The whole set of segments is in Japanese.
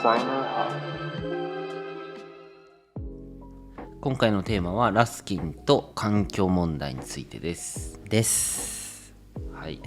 Designer Hub。 今回のテーマはラスキンと環境問題についてです。はい。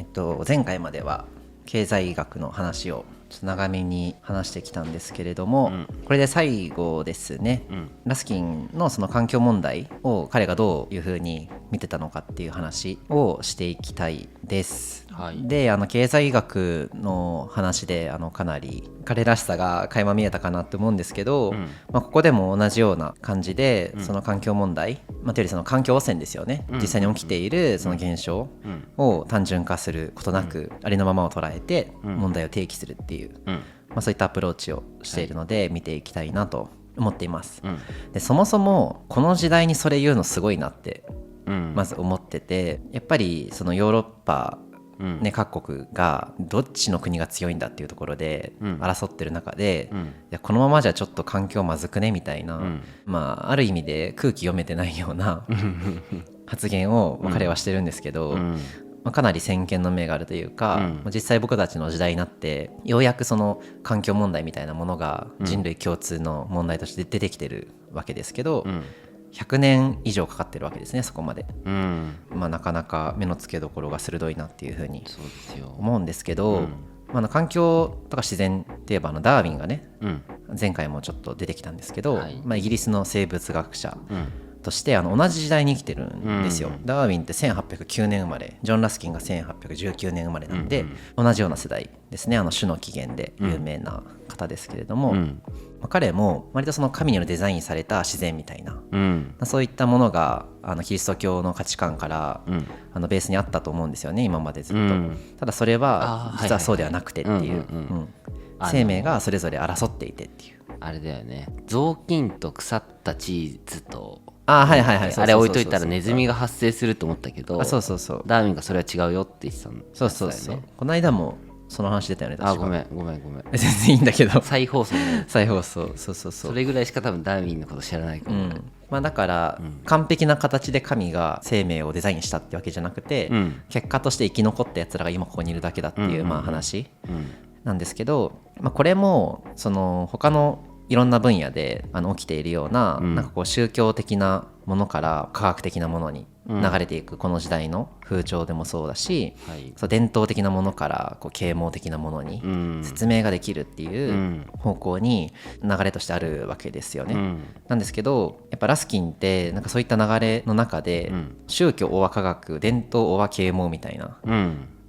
前回までは経済学の話をちょっと長めに話してきたんですけれども、これで最後ですね、ラスキンのその環境問題を彼がどういうふうに見てたのかっていう話をしていきたいです。はい、で経済学の話でかなり彼らしさが垣間見えたかなと思うんですけど、ここでも同じような感じで、その環境問題、というよりその環境汚染ですよね、実際に起きているその現象を単純化することなく、ありのままを捉えて問題を提起するっていう、そういったアプローチをしているので見ていきたいなと思っています。でそもそもこの時代にそれ言うのすごいなってまず思ってて、やっぱりそのヨーロッパ各国がどっちの国が強いんだっていうところで争ってる中で、いやこのままじゃちょっと環境まずくねみたいな、ある意味で空気読めてないような発言を彼はしてるんですけど、かなり先見の明があるというか、実際僕たちの時代になってようやくその環境問題みたいなものが人類共通の問題として出てきてるわけですけど、100年以上かかってるわけですね、そこまで。なかなか目の付けどころが鋭いなっていうふうに思うんですけど、環境とか自然っていえばダーウィンがね、前回もちょっと出てきたんですけど、イギリスの生物学者として同じ時代に生きてるんですよ。ダーウィンって1809年生まれ、ジョン・ラスキンが1819年生まれなんで、同じような世代ですね。種の起源で有名な方ですけれども、彼も割とその神によるデザインされた自然みたいな、そういったものがキリスト教の価値観からベースにあったと思うんですよね、今までずっと。ただそれは実はそうではなくてっていう、生命がそれぞれ争っていてっていう、あれだよね、雑巾と腐ったチーズとあれ置いといたらネズミが発生すると思ったけど、ダーウィンがそれは違うよって言ってたんだよね。そうこの間もその話出たよね、確か。ごめん全然いいんだけど再放送そうそれぐらいしか多分ダーウィンのこと知らないかも、だから完璧な形で神が生命をデザインしたってわけじゃなくて、結果として生き残ったやつらが今ここにいるだけだっていう話なんですけど、これもその他のいろんな分野で起きているような、なんかこう宗教的なものから科学的なものに流れていくこの時代の風潮でもそうだし、そう伝統的なものからこう啓蒙的なものに説明ができるっていう方向に流れとしてあるわけですよね。なんですけど、やっぱラスキンってなんかそういった流れの中で、宗教オア科学、伝統オア啓蒙みたいな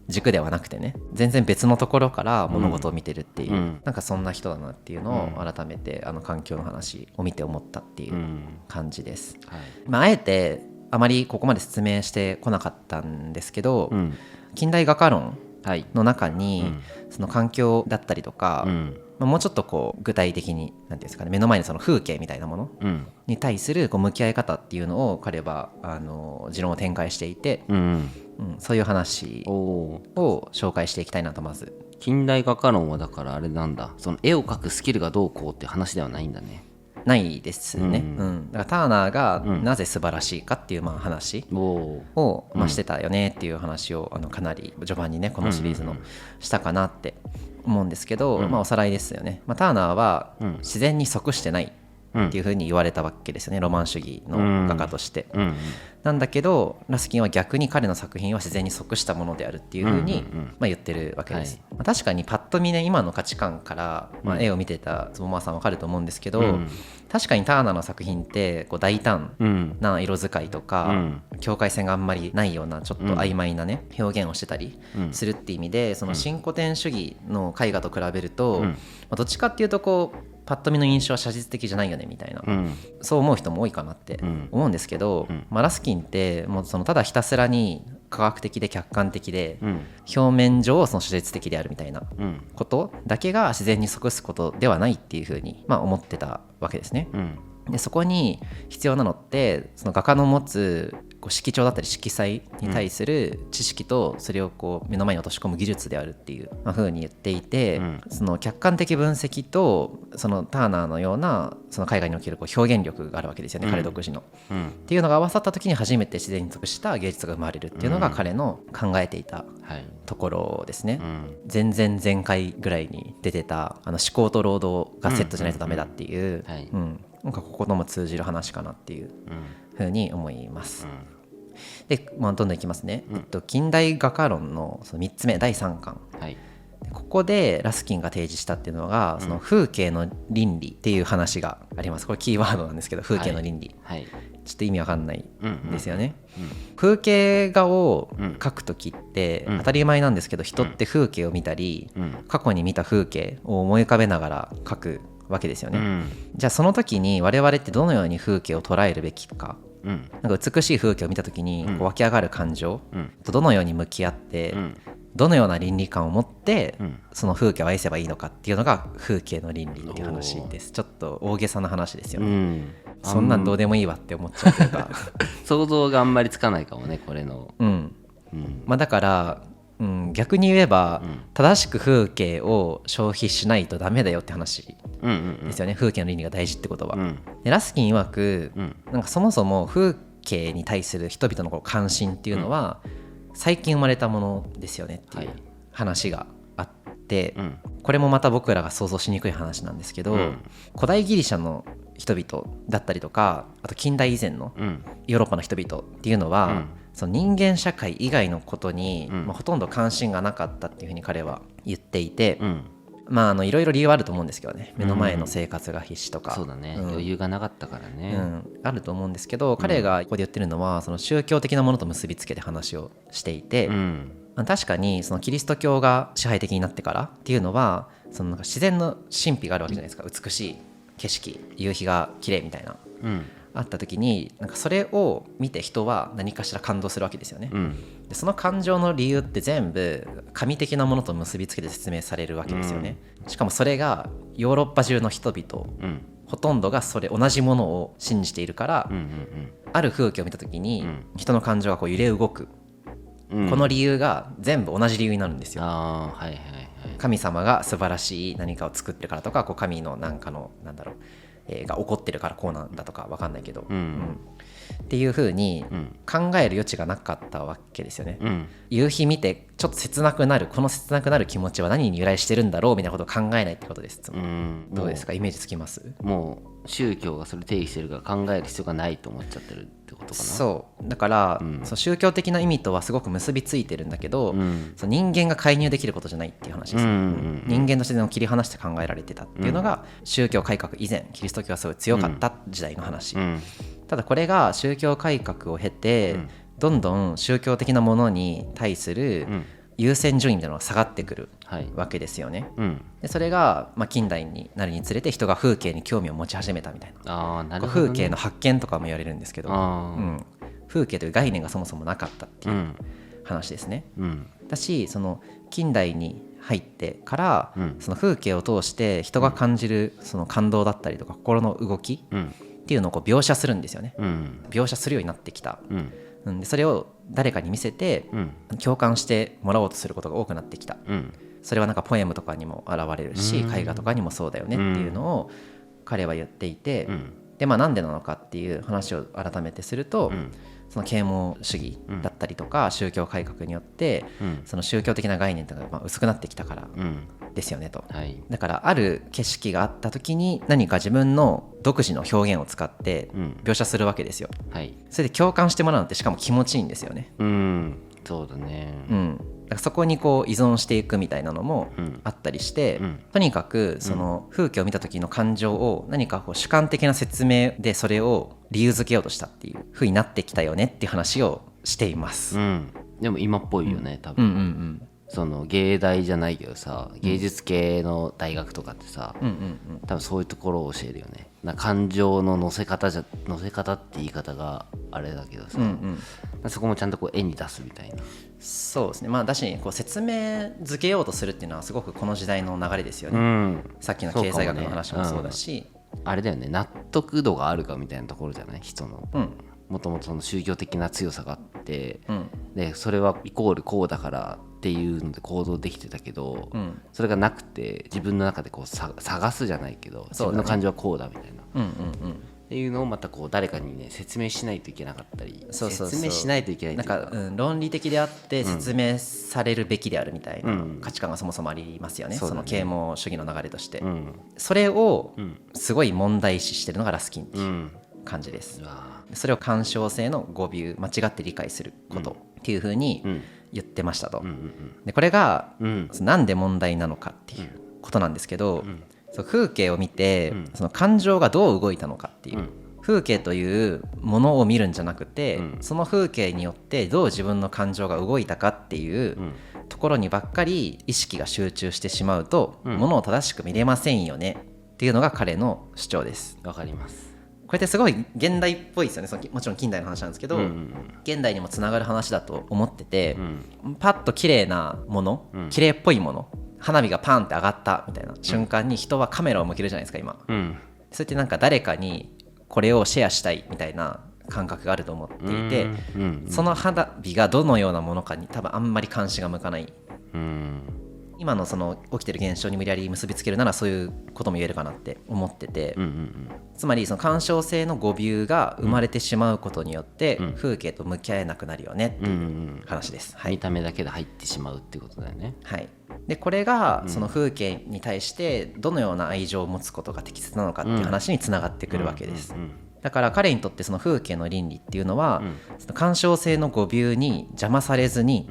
軸ではなくてね、全然別のところから物事を見てるっていう、なんかそんな人だなっていうのを改めて環境の話を見て思ったっていう感じです。あえてあまりここまで説明してこなかったんですけど、近代画家論の中にその環境だったりとか、もうちょっとこう具体的に何ていうんですかね、目の前のその風景みたいなものに対するこう向き合い方っていうのを彼は持論を展開していて、そういう話を紹介していきたいなと。まず近代画家論はだからあれなんだ、その絵を描くスキルがどうこうって話ではないんだね。ないですね。だからターナーがなぜ素晴らしいかっていう話をしてたよねっていう話をかなり序盤にねこのシリーズのしたかなって思うんですけど、おさらいですよね。ターナーは自然に即してないっていうふうに言われたわけですよね、ロマン主義の画家として。なんだけどラスキンは逆に彼の作品は自然に即したものであるっていうふうに言ってるわけです。確かにパッと見ね、今の価値観から絵を見てた坪間さん分かると思うんですけど、確かにターナーの作品ってこう大胆な色使いとか、境界線があんまりないようなちょっと曖昧なね表現をしてたりするっていう意味で、その新古典主義の絵画と比べると、どっちかっていうとこうパッと見の印象は写実的じゃないよねみたいな、そう思う人も多いかなって思うんですけど、ラスキンってもうそのただひたすらに科学的で客観的で、表面上その写実的であるみたいなことだけが自然に即すことではないっていうふうに思ってたわけですね。でそこに必要なのってその画家の持つこう色調だったり色彩に対する知識とそれをこう目の前に落とし込む技術であるっていう風に言っていて、その客観的分析とそのターナーのようなその海外におけるこう表現力があるわけですよね、彼独自の、っていうのが合わさった時に初めて自然に属した芸術が生まれるっていうのが彼の考えていたところですね。前々前回ぐらいに出てた思考と労働がセットじゃないとダメだっていう、なんかこことも通じる話かなっていうふうに思います。で、どんどんいきますね。近代画家論のその3つ目第3巻、ここでラスキンが提示したっていうのがその風景の倫理っていう話があります。これキーワードなんですけど、風景の倫理、ちょっと意味わかんないんですよね。風景画を描くときって当たり前なんですけど、人って風景を見たり過去に見た風景を思い浮かべながら描くわけですよね。じゃあその時に我々ってどのように風景を捉えるべきか、なんか美しい風景を見た時にこう湧き上がる感情とどのように向き合ってどのような倫理観を持ってその風景を愛せばいいのかっていうのが風景の倫理っていう話です。ちょっと大げさな話ですよね。そんなんどうでもいいわって思っちゃうというか想像があんまりつかないかもね、これの。だから逆に言えば、正しく風景を消費しないとダメだよって話ですよね、風景の倫理が大事ってことは。でラスキン曰く、なんかそもそも風景に対する人々のこう関心っていうのは、最近生まれたものですよねっていう話があって、これもまた僕らが想像しにくい話なんですけど、古代ギリシャの人々だったりとか、あと近代以前のヨーロッパの人々っていうのは、その人間社会以外のことに、ほとんど関心がなかったっていうふうに彼は言っていて、いろいろ理由はあると思うんですけどね、目の前の生活が必死とか、そうだね、余裕がなかったからね、あると思うんですけど、彼がここで言ってるのはその宗教的なものと結びつけて話をしていて、確かにそのキリスト教が支配的になってからっていうのはそのなんか自然の神秘があるわけじゃないですか。美しい景色、夕日が綺麗みたいな、あった時になんかそれを見て人は何かしら感動するわけですよね。でその感情の理由って全部神的なものと結びつけて説明されるわけですよね。しかもそれがヨーロッパ中の人々、ほとんどがそれ同じものを信じているから、ある風景を見た時に人の感情がこう揺れ動く、この理由が全部同じ理由になるんですよ。神様が素晴らしい何かを作ってるからとか、こう神のなんかのなんだろうが起こってるからこうなんだとか分かんないけど、っていう風に考える余地がなかったわけですよね。夕日見てちょっと切なくなる、この切なくなる気持ちは何に由来してるんだろうみたいなことを考えないってことです。どうですか、イメージつきます？もう宗教がそれ定義してるから考える必要がないと思っちゃってるってことかな。そうだから、その宗教的な意味とはすごく結びついてるんだけど、その人間が介入できることじゃないっていう話です。人間の自然を切り離して考えられてたっていうのが、宗教改革以前キリスト教がすごい強かった時代の話、ただこれが宗教改革を経て、どんどん宗教的なものに対する優先順位みたいなのが下がってくるわけですよね。でそれが近代になるにつれて人が風景に興味を持ち始めたみたいな、風景の発見とかも言われるんですけど、風景という概念がそもそもなかったっていう話ですね。だしその近代に入ってから、その風景を通して人が感じるその感動だったりとか心の動きっていうのをこう描写するんですよね。描写するようになってきた。でそれを誰かに見せて共感してもらおうとすることが多くなってきた。それはなんかポエムとかにも現れるし、絵画とかにもそうだよねっていうのを彼は言っていて、でなんでなのかっていう話を改めてすると、その啓蒙主義だったりとか宗教改革によってその宗教的な概念というのが薄くなってきたからですよねと。だからある景色があった時に何か自分の独自の表現を使って描写するわけですよ。それで共感してもらうのってしかも気持ちいいんですよね。そうだね。だからそこにこう依存していくみたいなのもあったりして、とにかくその風景を見た時の感情を何かこう主観的な説明でそれを理由付けようとしたっていう風になってきたよねっていう話をしています。でも今っぽいよね、多分。その芸大じゃないけどさ、芸術系の大学とかってさ、多分そういうところを教えるよね。感情の乗せ方って言い方があれだけどさ、そこもちゃんとこう絵に出すみたいな。そうですね。だしこう説明付けようとするっていうのはすごくこの時代の流れですよね。さっきの経済学の話もそうだし、あれだよね、納得度があるかみたいなところじゃない、人の。もともとその宗教的な強さがあって、うん、でそれはイコールこうだからっていうので行動できてたけど、うん、それがなくて自分の中でこう探すじゃないけど、自分の感情はこうだみたいな、うんうんうん、っていうのをまたこう誰かにね説明しないといけなかったり、説明しないといけないというか、なんか、論理的であって説明されるべきであるみたいな価値観がそもそもありますよね、その啓蒙主義の流れとして、それをすごい問題視してるのがラスキンっていう感じです、それを干渉性の語尾間違って理解することっていうふうに言ってましたと。でこれがなんで問題なのかっていうことなんですけど、風景を見てその感情がどう動いたのかっていう、風景というものを見るんじゃなくて、その風景によってどう自分の感情が動いたかっていうところにばっかり意識が集中してしまうと、ものを正しく見れませんよねっていうのが彼の主張です。わかります。これってすごい現代っぽいですよね。もちろん近代の話なんですけど、現代にもつながる話だと思ってて、パッと綺麗なもの、綺麗っぽいもの、花火がパンって上がったみたいな瞬間に人はカメラを向けるじゃないですか今、そうやってなんか誰かにこれをシェアしたいみたいな感覚があると思っていて、その花火がどのようなものかに多分あんまり関心が向かない、今のその起きてる現象に無理やり結びつけるならそういうことも言えるかなって思ってて、つまりその干渉性の語尾が生まれてしまうことによって風景と向き合えなくなるよねっていう話です、見た目だけで入ってしまうっていうことだよね。はい、でこれがその風景に対してどのような愛情を持つことが適切なのかっていう話につながってくるわけです。だから彼にとってその風景の倫理っていうのは、その干渉性の語尾に邪魔されずに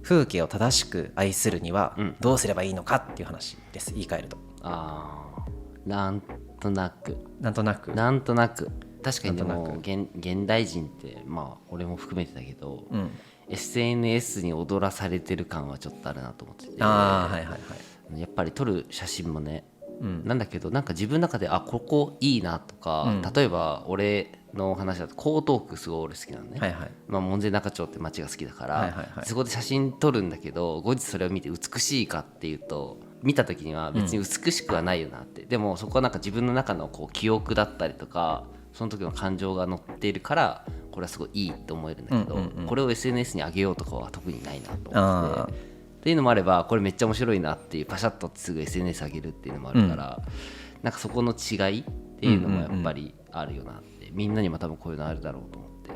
風景を正しく愛するにはどうすればいいのかっていう話です。言い換えると、なんとなく確かに。でも現代人ってまあ俺も含めてだけど、SNS に踊らされてる感はちょっとあるなと思ってて、やっぱり撮る写真もね、なんだけどなんか自分の中でここいいなとか、例えば俺の話だと江東区すごい俺好きなのね、門前仲町って街が好きだから、そこで写真撮るんだけど後日それを見て美しいかっていうと見た時には別に美しくはないよなって、でもそこはなんか自分の中のこう記憶だったりとかその時の感情が乗っているからこれはすごいいいって思えるんだけど、これを SNS に上げようとかは特にないなと思ってて、っていうのもあればこれめっちゃ面白いなっていうパシャッとすぐ SNS 上げるっていうのもあるから、なんかそこの違いっていうのもやっぱりあるよなって、みんなにも多分こういうのあるだろうと思って、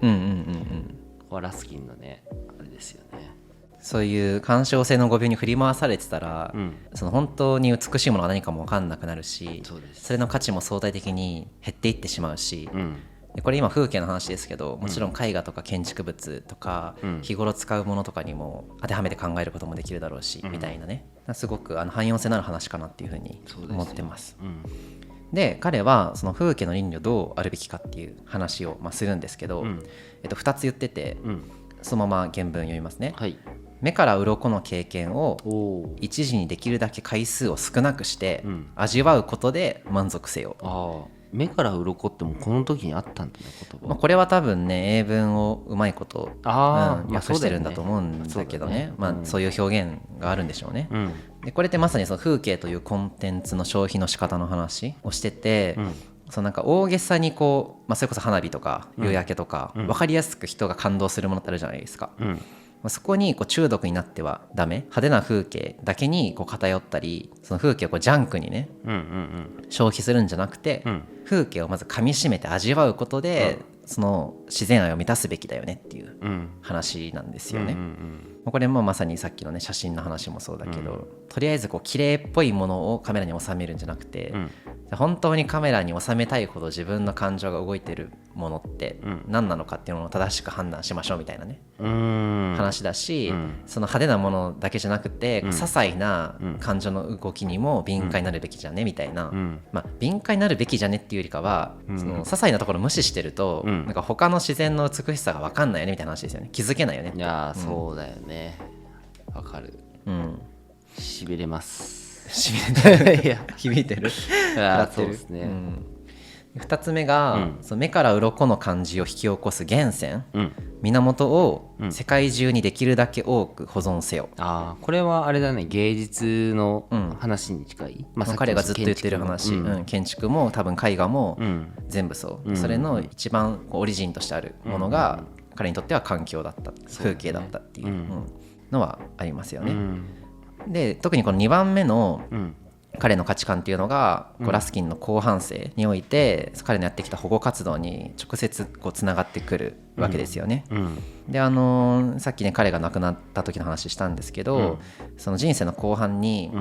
ここはラスキンのねあれですよね。そういう干渉性の語尾に振り回されてたら、その本当に美しいものが何かも分かんなくなるし、それの価値も相対的に減っていってしまうし、でこれ今風景の話ですけど、もちろん絵画とか建築物とか日頃使うものとかにも当てはめて考えることもできるだろうし、みたいなね、すごく汎用性のある話かなっていうふうに思ってます。で彼はその風景の倫理をどうあるべきかっていう話をするんですけど、2つ言ってて、そのまま原文読みますね。目から鱗の経験を一時にできるだけ回数を少なくして味わうことで満足せよ。目から鱗ってもこの時にあったんだね、言葉。これは多分ね英文をうまいこと訳してるんだと思うんだけどね、そういう表現があるんでしょうね。でこれってまさにその風景というコンテンツの消費の仕方の話をしてて、そのなんか大げさにこう、それこそ花火とか夕焼けとか、分かりやすく人が感動するものってあるじゃないですか。そこにこう中毒になってはダメ、派手な風景だけにこう偏ったり、その風景をこうジャンクにね、消費するんじゃなくて、風景をまず噛みしめて味わうことで、その自然愛を満たすべきだよねっていう話なんですよね。これもまさにさっきのね写真の話もそうだけど、とりあえずこう綺麗っぽいものをカメラに収めるんじゃなくて、本当にカメラに収めたいほど自分の感情が動いてるものって何なのかっていうのを正しく判断しましょうみたいなね話だし、その派手なものだけじゃなくて、些細な感情の動きにも敏感になるべきじゃねみたいな、敏感になるべきじゃねっていうよりかは、その些細なところ無視してると、なんか他の自然の美しさが分かんないよねみたいな話ですよね。気づけないよねって。いやそうだよね、わかる。しびれます。しびれてるいや響いてるそうですね。2つ目が、その目から鱗の感じを引き起こす源泉、うん源を世界中にできるだけ多く保存せよ。これはあれだね、芸術の話に近い、彼がずっと言ってる話、建築も多分絵画も全部そう、それの一番オリジンとしてあるものが彼にとっては環境だった、風景だったっていうのはありますよね。で特にこの2番目の彼の価値観っていうのが、ラスキンの後半生において彼のやってきた保護活動に直接つながってくるわけですよね。でさっきね彼が亡くなった時の話したんですけど、その人生の後半に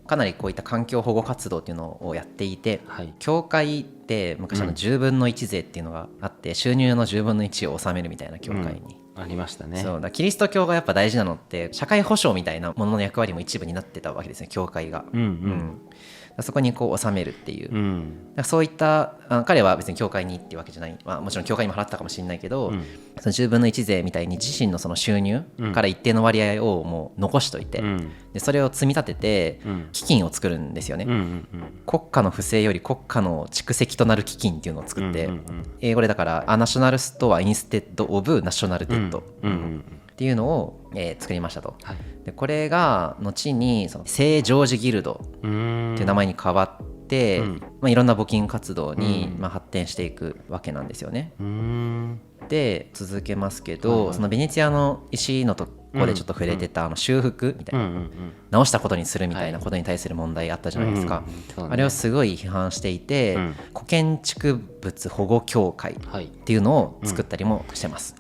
かなりこういった環境保護活動っていうのをやっていて、教会って昔10分の1税っていうのがあって、収入の10分の1を納めるみたいな教会に、ありましたね。そうだ、キリスト教がやっぱ大事なのって社会保障みたいなものの役割も一部になってたわけですね、教会が。そこにこう納めるっていう、そういった彼は別に教会にっていうわけじゃない、もちろん教会にも払ったかもしれないけど、その10分の1税みたいに自身のその収入から一定の割合をもう残しといて、でそれを積み立てて基金を作るんですよね。国家の不正より国家の蓄積となる基金っていうのを作って、英語でだからナショナルストアインステッドオブナショナルデッドっていうのを作りましたと。でこれが後にその聖ジョージギルドっていう名前に変わって、いろんな募金活動に発展していくわけなんですよね。で続けますけど、そのベネツィアの石のとこでちょっと触れてた修復みたいな、直したことにするみたいなことに対する問題あったじゃないですか。あれをすごい批判していて、古建築物保護協会っていうのを作ったりもしてます。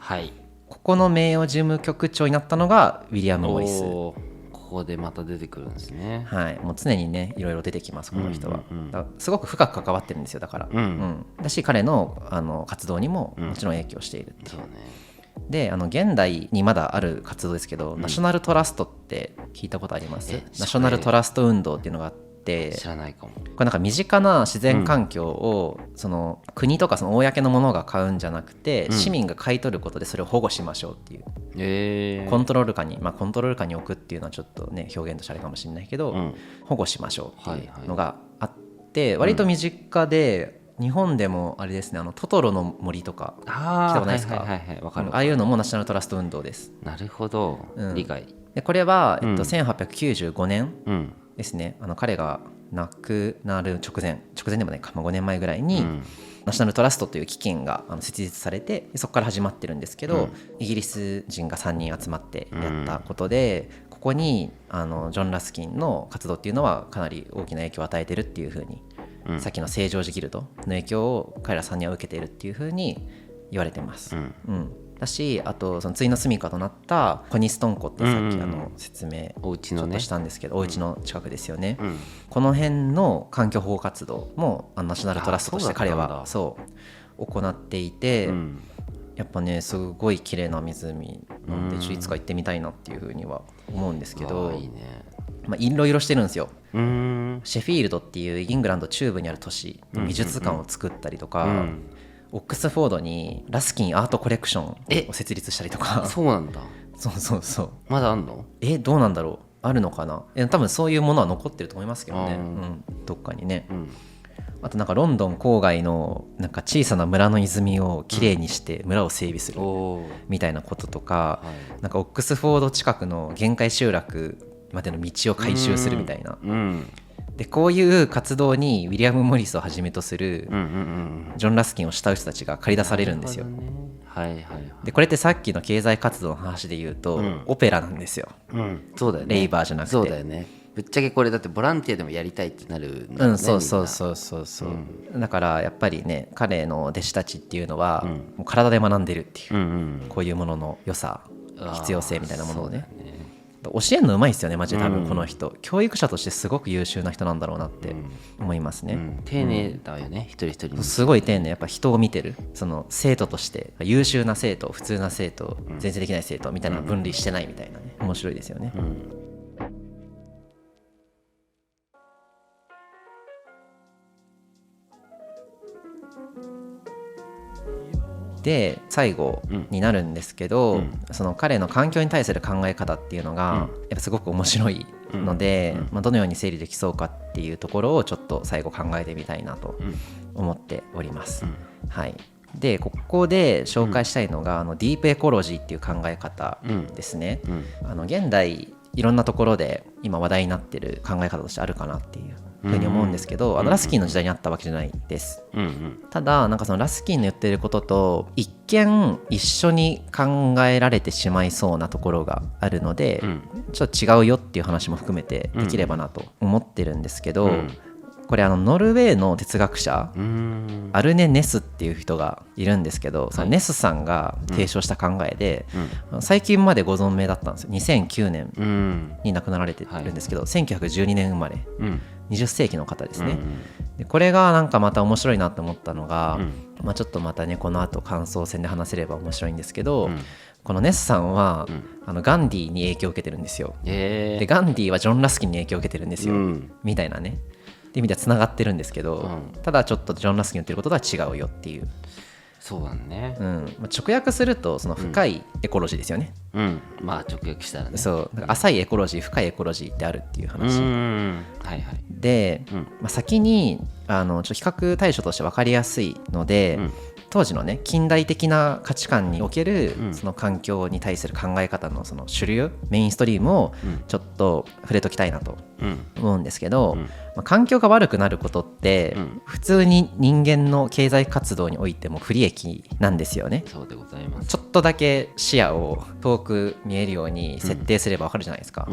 ここの名誉事務局長になったのがウィリアム・モリス。ここでまた出てくるんですね。もう常にねいろいろ出てきます、この人は。すごく深く関わってるんですよ、だから。だし彼の活動にももちろん影響しているっていう。で現代にまだある活動ですけど、ナショナルトラストって聞いたことあります？ナショナルトラスト運動っていうのがあって、知らないかも。これなんか身近な自然環境をその国とかその公のものが買うんじゃなくて、市民が買い取ることでそれを保護しましょうっていう、コントロール下に、コントロール下に置くっていうのはちょっとね表現としてあれかもしれないけど、保護しましょうっていうのがあって、割と身近で、日本でもあれですね、トトロの森とか聞いたことないですか？ああいうのもナショナルトラスト運動です。なるほど、理解。でこれは、1895年ですね、彼が亡くなる直前でもないか、5年前ぐらいに、ナショナルトラストという基金が設立されて、そこから始まってるんですけど、イギリス人が3人集まってやったことで、ここにジョン・ラスキンの活動っていうのはかなり大きな影響を与えてるっていう風に、さっきの聖ジョージギルドの影響を彼ら3人は受けているっていう風に言われてます。だし、あとその対の住処となったコニストン湖ってさっき説明ちょっとしたんですけど、お家の近くですよね。この辺の環境保護活動もナショナルトラストとして彼はそう行っていて、やっぱねすごい綺麗な湖なんで、いつか行ってみたいなっていうふうには思うんですけど、いろいろしてるんですよ。シェフィールドっていうイングランド中部にある都市の美術館を作ったりとか、オックスフォードにラスキンアートコレクションを設立したりとか。そうなんだ。そうまだあんの？どうなんだろう、あるのかな。多分そういうものは残ってると思いますけどね、どっかにね。あとなんかロンドン郊外のなんか小さな村の泉をきれいにして村を整備するみたいなこととか、なんかオックスフォード近くの限界集落までの道を改修するみたいな。でこういう活動にウィリアム・モリスをはじめとするジョン・ラスキンを慕う人たちが駆り出されるんですよ。でこれってさっきの経済活動の話で言うと、オペラなんですよ。そうだよね。レイバーじゃなくて。そうだよね。ぶっちゃけこれだってボランティアでもやりたいってなるんだよね。そう、だからやっぱりね、彼の弟子たちっていうのはもう体で学んでるっていう、こういうものの良さ、必要性みたいなものをね教えるのうまいですよね、マジで。多分この人、教育者としてすごく優秀な人なんだろうなって思いますね。丁寧だよね、一人一人に。すごい丁寧。やっぱ人を見てる、その生徒として優秀な生徒、普通な生徒、全然できない生徒みたいな分離してないみたいなね、面白いですよね。で最後になるんですけど、その彼の環境に対する考え方っていうのがやっぱすごく面白いので、どのように整理できそうかっていうところをちょっと最後考えてみたいなと思っております。はい、でここで紹介したいのが、ディープエコロジーっていう考え方ですね。現代いろんなところで今話題になってる考え方としてあるかなっていうふうに思うんですけど、ラスキンの時代にあったわけじゃないです。ただなんかそのラスキンの言ってることと一見一緒に考えられてしまいそうなところがあるので、ちょっと違うよっていう話も含めてできればなと思ってるんですけど、これノルウェーの哲学者アルネ・ネスっていう人がいるんですけど、そのネスさんが提唱した考えで、最近までご存命だったんですよ。2009年に亡くなられてるんですけど、1912年生まれ、20世紀の方ですね。でこれがなんかまた面白いなと思ったのが、ちょっとまたねこの後感想戦で話せれば面白いんですけど、このネスさんは、ガンディに影響を受けてるんですよ。でガンディはジョン・ラスキンに影響を受けてるんですよ、みたいなね。っていう意味ではつながってるんですけど、ただちょっとジョン・ラスキンの言ってることとは違うよっていう。そうだね、直訳するとその深いエコロジーですよね。まあ直訳したらね。そうだから浅いエコロジー深いエコロジーってあるっていう話、で、先にちょっと比較対象として分かりやすいので、当時のね近代的な価値観におけるその環境に対する考え方のその主流メインストリームをちょっと触れときたいなと思うんですけど、環境が悪くなることって普通に人間の経済活動においても不利益なんですよね。そうでございます。ちょっとだけ視野を遠く見えるように設定すれば分かるじゃないですか。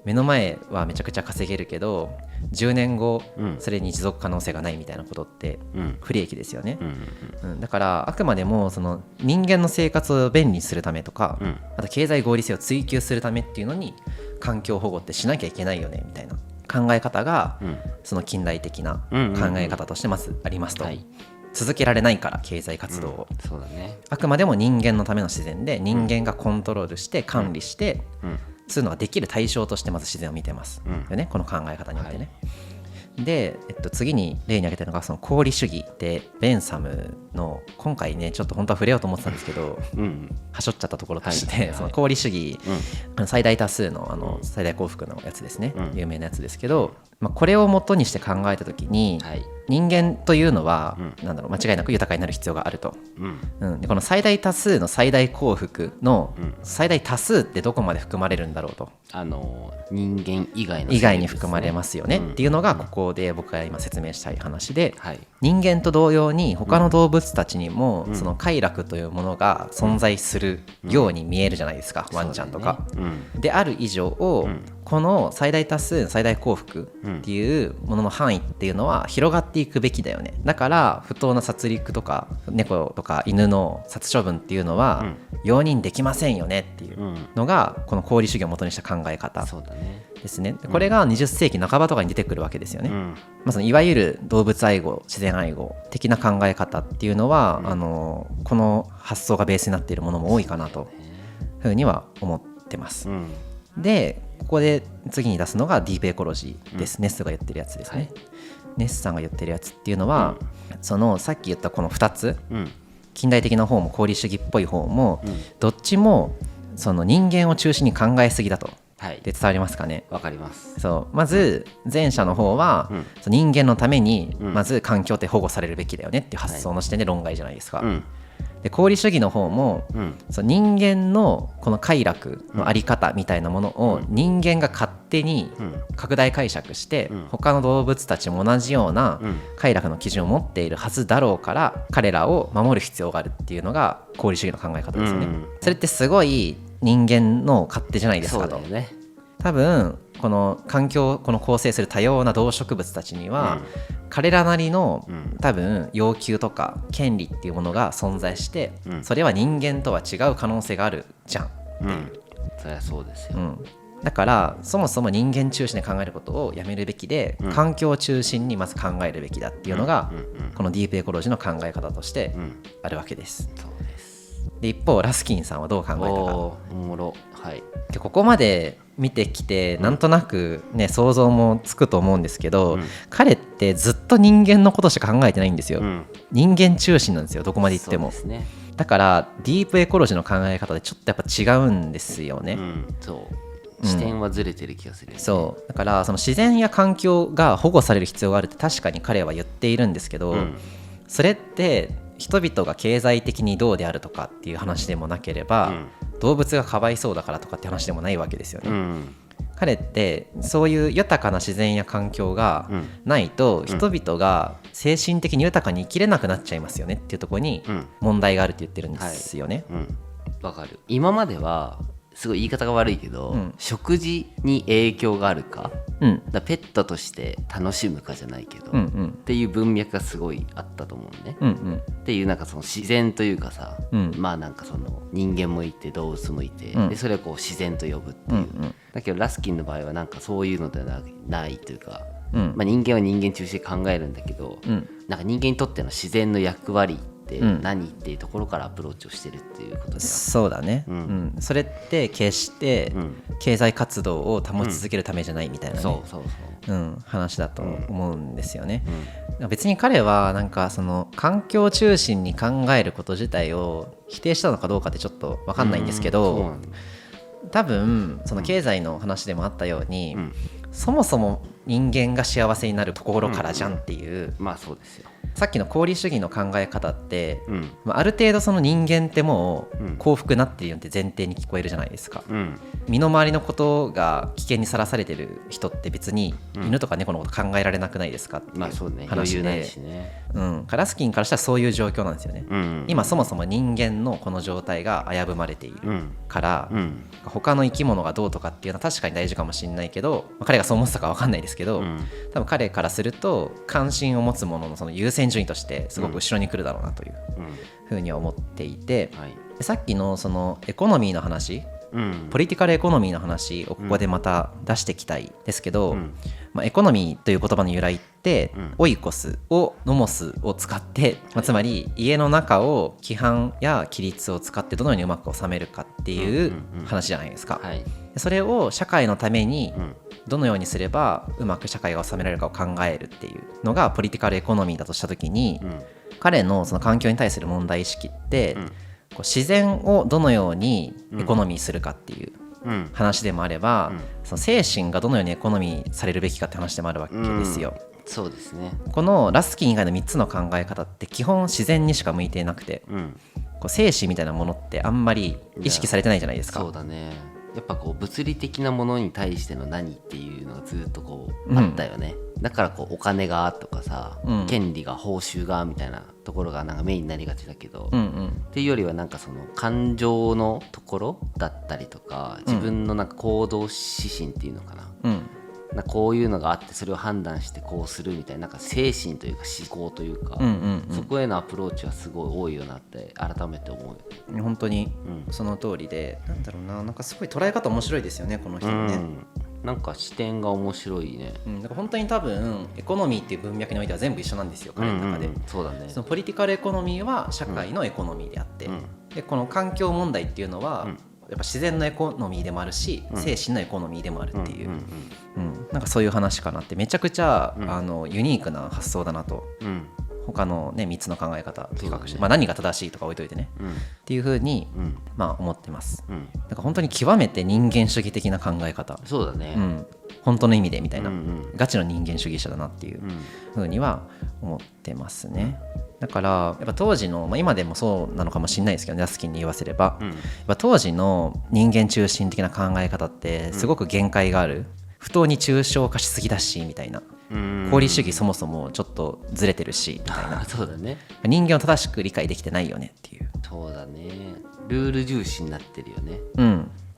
目の前はめちゃくちゃ稼げるけど10年後それに持続可能性がないみたいなことって不利益ですよね。だからあくまでもその人間の生活を便利にするためとか、あと経済合理性を追求するためっていうのに環境保護ってしなきゃいけないよねみたいな考え方がその近代的な考え方としてまずありますと。続けられないから経済活動を、そうだね、あくまでも人間のための自然で人間がコントロールして管理してそういうのができる対象としてまず自然を見てますよね、この考え方によってね。で、次に例に挙げてるのがその功利主義でベンサムの今回ねちょっと本当は触れようと思ってたんですけど、はしょっちゃったところとして、その功利主義、最大多数の最大幸福のやつですね、有名なやつですけど、これを元にして考えた時に、人間というのは、間違いなく豊かになる必要があると、でこの最大多数の最大幸福の最大多数ってどこまで含まれるんだろうと、人間以外に含まれますよねっていうのがここで僕が今説明したい話で、人間と同様に他の動物たちにもその快楽というものが存在するように見えるじゃないですか、ワンちゃんとか、である以上を、この最大多数最大幸福っていうものの範囲っていうのは広がっていくべきだよね。だから不当な殺戮とか猫とか犬の殺処分っていうのは容認できませんよねっていうのがこの功利主義を元にした考え方ですね。これが20世紀半ばとかに出てくるわけですよね。そのいわゆる動物愛護自然愛護的な考え方っていうのは、この発想がベースになっているものも多いかなというふうには思ってます。でここで次に出すのがディープエコロジーです。ネスが言ってるやつですね。ネスさんが言ってるやつっていうのは、そのさっき言ったこの2つ、近代的な方も功利主義っぽい方も、どっちもその人間を中心に考えすぎだと。で伝わりますかね。わかります。そうまず前者の方は、人間のためにまず環境って保護されるべきだよねっていう発想の視点で論外じゃないですか。で功利主義の方も、その人間のこの快楽のあり方みたいなものを人間が勝手に拡大解釈して、他の動物たちも同じような快楽の基準を持っているはずだろうから、彼らを守る必要があるっていうのが功利主義の考え方ですよね。それってすごい人間の勝手じゃないですかと。多分この環境をこの構成する多様な動植物たちには、彼らなりの多分要求とか権利っていうものが存在して、それは人間とは違う可能性があるじゃんっていう、そりゃそうですよ、だからそもそも人間中心で考えることをやめるべきで、環境を中心にまず考えるべきだっていうのが、このディープエコロジーの考え方としてあるわけです。で一方ラスキンさんはどう考えたか。おもろ、でここまで見てきてなんとなくね、想像もつくと思うんですけど、彼ってずっと人間のことしか考えてないんですよ、人間中心なんですよ、どこまで行っても。だからディープエコロジーの考え方でちょっとやっぱ違うんですよね、そう視点はずれてる気がする、ね、そうだからその自然や環境が保護される必要があるって確かに彼は言っているんですけど、それって人々が経済的にどうであるとかっていう話でもなければ、動物がかわいそうだからとかって話でもないわけですよね、彼ってそういう豊かな自然や環境がないと人々が精神的に豊かに生きれなくなっちゃいますよねっていうところに問題があるって言ってるんですよね。わかる。今まではすごい言い方が悪いけど、食事に影響があるか、だペットとして楽しむかじゃないけど、っていう文脈がすごいあったと思うね、っていうなんかその自然というかさ、まあなんかその人間もいて動物もいて、でそれをこう自然と呼ぶっていう、だけどラスキンの場合はなんかそういうのではないというか、まあ、人間は人間中心に考えるんだけど、なんか人間にとっての自然の役割何っていうところからアプローチをしてるっていうことで、そうだね、それって決して経済活動を保ち続けるためじゃないみたいなね、話だと思うんですよね、別に彼はなんかその環境中心に考えること自体を否定したのかどうかってちょっと分かんないんですけど、多分その経済の話でもあったように、そもそも人間が幸せになるところからじゃんっていう、まあそうですよ。さっきの功利主義の考え方って、ある程度その人間ってもう幸福になっているよって前提に聞こえるじゃないですか、身の回りのことが危険にさらされてる人って別に犬とか猫のこと考えられなくないですかっていう話で、ラスキンからしたらそういう状況なんですよね、今そもそも人間のこの状態が危ぶまれているから、他の生き物がどうとかっていうのは確かに大事かもしれないけど、彼がそう思ってたか分かんないですけど、多分彼からすると関心を持つもののその優先順位としてすごく後ろに来るだろうなというふうには思っていて、さっきのそのエコノミーの話、ポリティカルエコノミーの話をここでまた出していきたいですけど、エコノミーという言葉の由来って、オイコスをノモスを使って、つまり家の中を規範や規律を使ってどのようにうまく収めるかっていう話じゃないですか、それを社会のためにどのようにすればうまく社会が収められるかを考えるっていうのがポリティカルエコノミーだとした時に、彼のその環境に対する問題意識って、こう自然をどのようにエコノミーするかっていう話でもあれば、その精神がどのようにエコノミーされるべきかって話でもあるわけですよ、そうですね。このラスキン以外の3つの考え方って基本自然にしか向いていなくて、こう精神みたいなものってあんまり意識されてないじゃないですか。そうだね。やっぱこう物理的なものに対しての何っていうのがずっとこうあったよね、だからこうお金がとかさ、権利が報酬がみたいなところがなんかメインになりがちだけど、っていうよりはなんかその感情のところだったりとか、自分のなんか行動指針っていうのかな、なんかこういうのがあってそれを判断してこうするみたいな、なんか精神というか思考というか、そこへのアプローチはすごい多いよなって改めて思う。本当にその通りで、なんだろうな、なんかすごい捉え方面白いですよねこの人のね、なんか視点が面白いね、だから本当に多分エコノミーっていう文脈においては全部一緒なんですよ彼の中で、そうだね。そのポリティカルエコノミーは社会のエコノミーであって、でこの環境問題っていうのは、やっぱ自然のエコノミーでもあるし、精神のエコノミーでもあるっていう、なんかそういう話かなって、めちゃくちゃ、ユニークな発想だなと、他の、ね、3つの考え方比較して、何が正しいとか置いといてね、っていうふうに、思ってます、なんか本当に極めて人間主義的な考え方、そうだね、本当の意味でみたいな、ガチの人間主義者だなっていうふうには思ってますね。だからやっぱ当時の、今でもそうなのかもしれないですけど、ラスキンに言わせれば、やっぱ当時の人間中心的な考え方ってすごく限界がある、不当に抽象化しすぎだしみたいな、功利主義そもそもちょっとずれてるしみたいなそうだね、人間を正しく理解できてないよねっていう。そうだね、ルール重視になってるよね。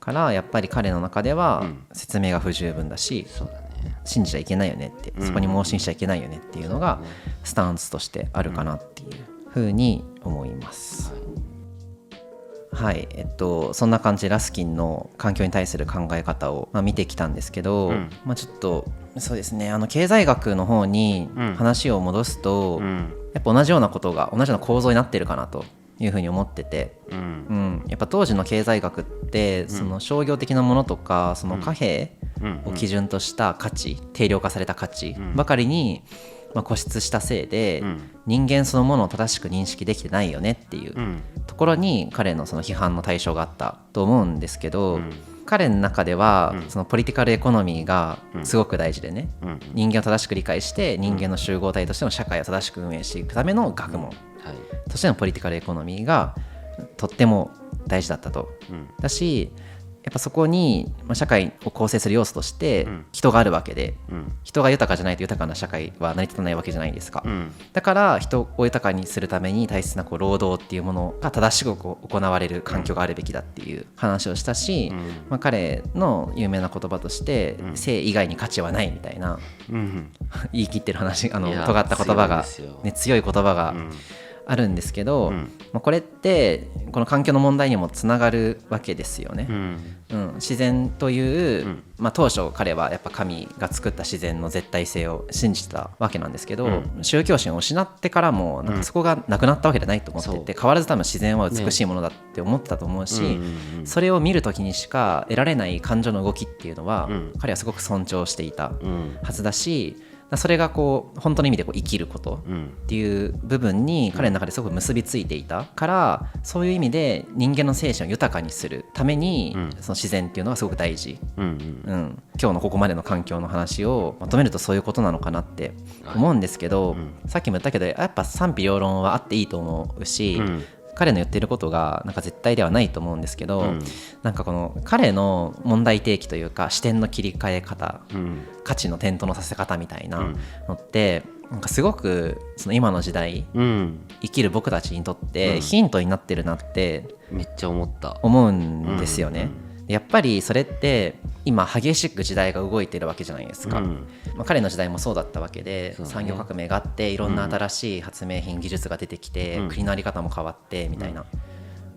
からやっぱり彼の中では説明が不十分だし、そうだね、信じちゃいけないよねって、そこに盲信しちゃいけないよねっていうのがスタンスとしてあるかなっていうふうに思います。はい、そんな感じでラスキンの環境に対する考え方を、見てきたんですけど、ちょっとそうですね、経済学の方に話を戻すと、やっぱ同じようなことが同じような構造になってるかなというふうに思ってて、やっぱ当時の経済学ってその商業的なものとか、その貨幣を基準とした価値、定量化された価値ばかりに固執したせいで、人間そのものを正しく認識できてないよねっていうところに彼のその批判の対象があったと思うんですけど、彼の中ではそのポリティカルエコノミーがすごく大事でね、人間を正しく理解して人間の集合体としての社会を正しく運営していくための学問としてのポリティカルエコノミーがとっても大事だったと。だしやっぱそこに社会を構成する要素として人があるわけで、人が豊かじゃないと豊かな社会は成り立たないわけじゃないですか。だから人を豊かにするために大切な労働っていうものが正しく行われる環境があるべきだっていう話をしたし、彼の有名な言葉として性以外に価値はないみたいな言い切ってる話、尖った言葉が、強い言葉があるんですけど、これってこの環境の問題にもつながるわけですよね。自然という、当初彼はやっぱ神が作った自然の絶対性を信じてたわけなんですけど、宗教心を失ってからもなんかそこがなくなったわけじゃないと思ってて、変わらず多分自然は美しいものだって思ってたと思うし、それを見る時にしか得られない感情の動きっていうのは、彼はすごく尊重していたはずだし、それが本当の意味で生きることっていう部分に彼の中ですごく結びついていたから、そういう意味で人間の精神を豊かにするためにその自然っていうのはすごく大事。今日のここまでの環境の話をまとめるとそういうことなのかなって思うんですけど、さっきも言ったけどやっぱ賛否両論はあっていいと思うし、彼の言ってることがなんか絶対ではないと思うんですけど、なんかこの彼の問題提起というか視点の切り替え方、価値の点灯のさせ方みたいなのってなんかすごくその今の時代、生きる僕たちにとってヒントになってるなってめっちゃ思うんですよね。やっぱりそれって今激しく時代が動いてるわけじゃないですか。彼の時代もそうだったわけで、産業革命があっていろんな新しい発明品技術が出てきて、国の在り方も変わってみたいな、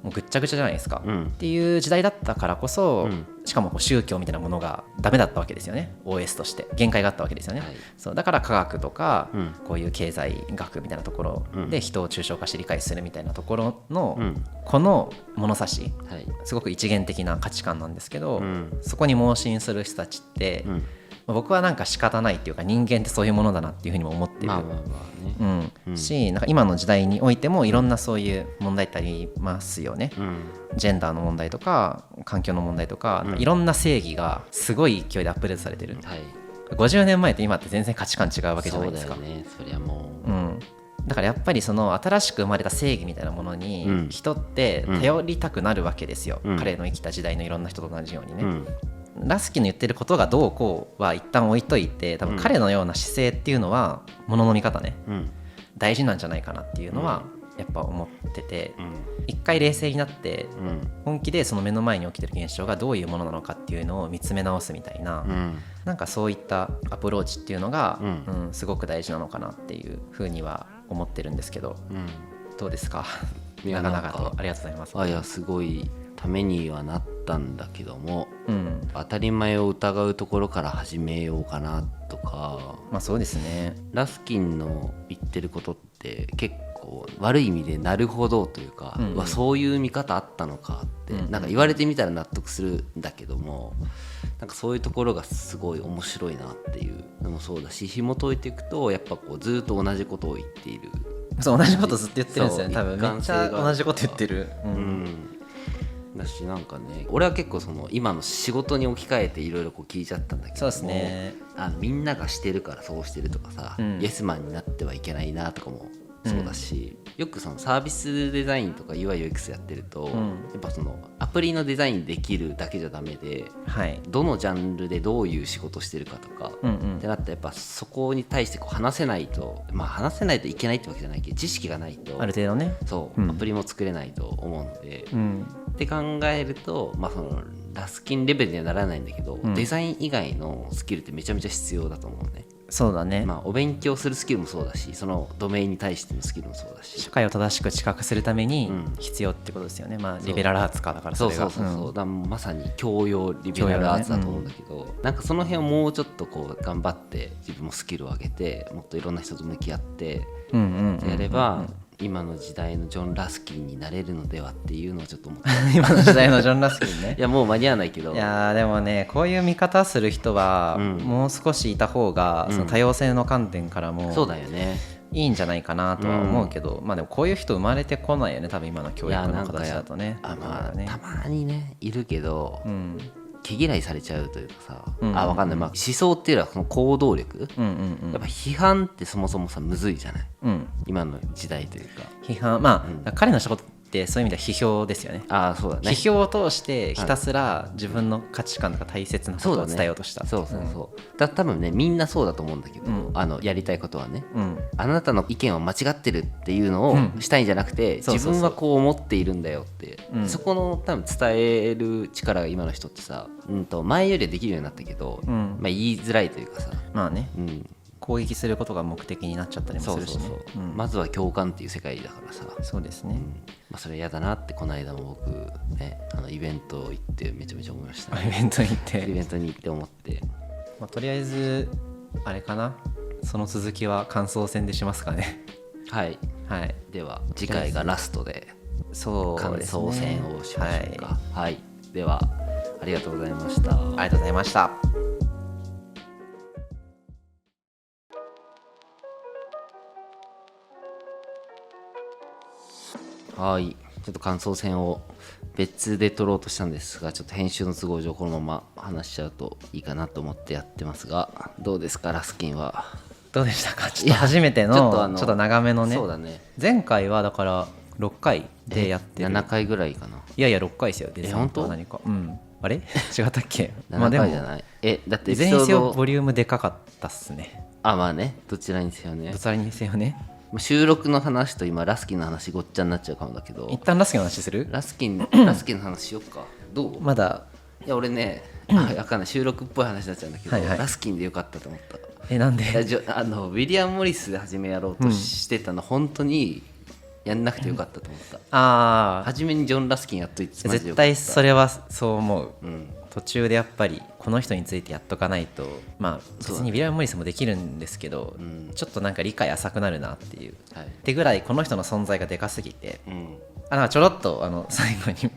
もうぐっちゃぐちゃじゃないですか、っていう時代だったからこそ、しかも宗教みたいなものがダメだったわけですよね。 OS として限界があったわけですよね、そうだから科学とか、こういう経済学みたいなところで人を抽象化して理解するみたいなところの、この物差し、すごく一元的な価値観なんですけど、そこに盲信する人たちって、僕はなんか仕方ないっていうか、人間ってそういうものだなっていうふうにも思ってるし、なんか今の時代においてもいろんなそういう問題ってありますよね。ジェンダーの問題とか環境の問題とか、いろんな正義がすごい勢いでアップデートされてる、50年前と今って全然価値観違うわけじゃないですか。そうだよね、そりゃもう、だからやっぱりその新しく生まれた正義みたいなものに人って頼りたくなるわけですよ、彼の生きた時代のいろんな人と同じようにね。ラスキンの言ってることがどうこうは一旦置いといて、多分彼のような姿勢っていうのはものの見方ね、大事なんじゃないかなっていうのはやっぱ思ってて、一回冷静になって本気でその目の前に起きてる現象がどういうものなのかっていうのを見つめ直すみたいな、なんかそういったアプローチっていうのが、すごく大事なのかなっていうふうには思ってるんですけど、どうですか？長々とありがとうございます。いや、すごいためにはなったんだけども、当たり前を疑うところから始めようかなとか。そうですね。ラスキンの言ってることって結構悪い意味でなるほどというか、そういう見方あったのかって、なんか言われてみたら納得するんだけども、なんかそういうところがすごい面白いなっていうのもそうだし、紐解いていくとやっぱずっと同じことを言っている。そう、同じことずっと言ってるんですよね。多分めっちゃ同じこと言ってる。だし、なんかね、俺は結構その今の仕事に置き換えていろいろ聞いちゃったんだけども、そうですね、みんながしてるからそうしてるとかさ、イエスマンになってはいけないなとかもそうだし、よくそのサービスデザインとか UI/UX やってると、やっぱそのアプリのデザインできるだけじゃダメで、どのジャンルでどういう仕事してるかとか、ってなったらやっぱそこに対して話せないと、話せないといけないってわけじゃないけど、知識がないとある程度ね、そう、アプリも作れないと思うので、って考えると、そのラスキンレベルにはならないんだけど、デザイン以外のスキルってめちゃめちゃ必要だと思うね。そうだね。お勉強するスキルもそうだし、そのドメインに対してのスキルもそうだし、社会を正しく知覚するために必要ってことですよね。リベラルアーツか、だからそれがそうだ、まさに教養リベラルアーツだと思うんだけど、なんかその辺をもうちょっと頑張って自分もスキルを上げて、もっといろんな人と向き合ってやれば、今の時代のジョン・ラスキンになれるのではっていうのをちょっと思って今の時代のジョン・ラスキンねいやもう間に合わないけど、いやでもねこういう見方する人はもう少しいた方が、その多様性の観点からもそうだよねいいんじゃないかなとは思うけど、まあでもこういう人生まれてこないよね多分今の教育の形だとね。まあたまにねいるけど、毛嫌いされちゃうというかさ、わかんない、まあ、思想っていうのはその行動力、やっぱ批判ってそもそもさむずいじゃない、今の時代というか批判まあ、彼のしたことってそういう意味では批評ですよね。そうだね。批評を通してひたすら自分の価値観とか大切なことを伝えようとした。そう多分ねみんなそうだと思うんだけど、やりたいことはね、あなたの意見は間違ってるっていうのをしたいんじゃなくて、自分はこう思っているんだよって、そこの多分伝える力が今の人ってさ、前よりはできるようになったけど、まあ、言いづらいというかさ、まあね、攻撃することが目的になっちゃったりもするしね。まずは共感っていう世界だからさ。そうですね、まあ、それ嫌だなってこの間も僕ねイベント行ってめちゃめちゃ思いましたね。イベントに行って思って、まあ、とりあえずあれかな、その続きは感想戦でしますかねはい、では次回がラストで感想戦をしましょうか。はい、ではありがとうございました。ありがとうございました。はい、ちょっと感想戦を別で撮ろうとしたんですが、ちょっと編集の都合上このまま話しちゃうといいかなと思ってやってますが、どうですかラスキンは。どうでしたか。ちょっと初めてのちょっと長めのね。そうだね。前回はだから6回でやってる。7回ぐらいかな。いやいや6回ですよ。本当？何か。あれ違ったっけ。7回じゃない。だっていずれにせよボリュームでかかったっすね。まあね、どちらにせよね。収録の話と今ラスキンの話ごっちゃになっちゃうかもだけど、一旦ラスキンの話する？ラスキンの話しよっか。どう？まだいや俺ね、わかんない収録っぽい話になっちゃうんだけど、ラスキンでよかったと思った。なんで？ウィリアム・モリスで初めやろうとしてたの、本当にやんなくてよかったと思った。初めにジョン・ラスキンやっといて絶対それはそう思う。途中でやっぱりこの人についてやっとかないと、まあ別にウィリアム・モリスもできるんですけど、ちょっとなんか理解浅くなるなっていう、ってぐらいこの人の存在がでかすぎて、なんかちょろっと最後に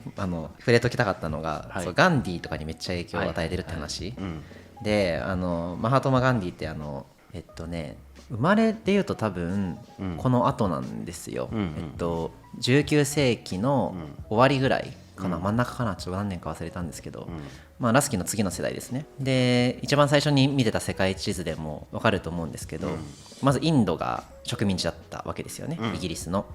触れときたかったのが、ガンディーとかにめっちゃ影響を与えてるって話で、マハトマ・ガンディーって生まれでいうと多分この後なんですよ。19世紀の終わりぐらいかな、真ん中かな、ちょっと何年か忘れたんですけど、まあ、ラスキンの次の世代ですね。で一番最初に見てた世界地図でも分かると思うんですけど、まずインドが植民地だったわけですよね、イギリスの。